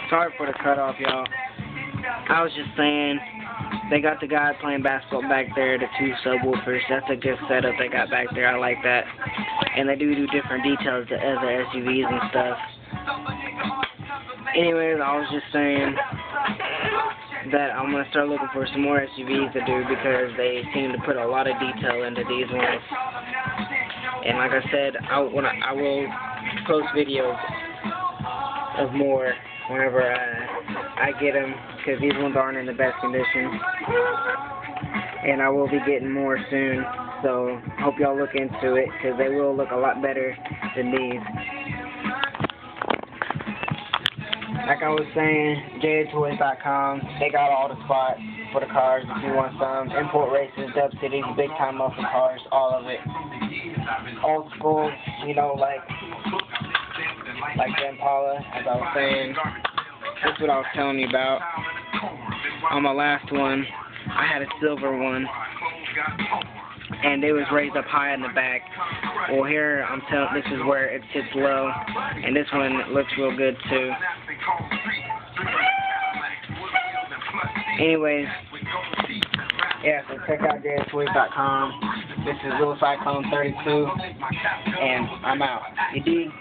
Sorry for the cutoff, y'all. I was just saying, they got the guy playing basketball back there, the two subwoofers. That's a good setup they got back there. I like that. And they do different details to other SUVs and stuff. Anyways, I was just saying that I'm going to start looking for some more SUVs to do because they seem to put a lot of detail into these ones. And like I said, I will post videos of more whenever I get them, because these ones aren't in the best condition. And I will be getting more soon, so hope y'all look into it, because they will look a lot better than these. Like I was saying, JAToys.com, they got all the spots for the cars if you want some. Import races, Dub Cities, big time muscle cars, all of it. Old school, you know, like the Impala, as I was saying. That's what I was telling you about. On my last one, I had a silver one, and it was raised up high in the back. Well, here I'm telling, this is where it sits low, and this one looks real good too. Anyways, yeah, so check out JAToys.com. This is Little Cyclone 32, and I'm out. You dig?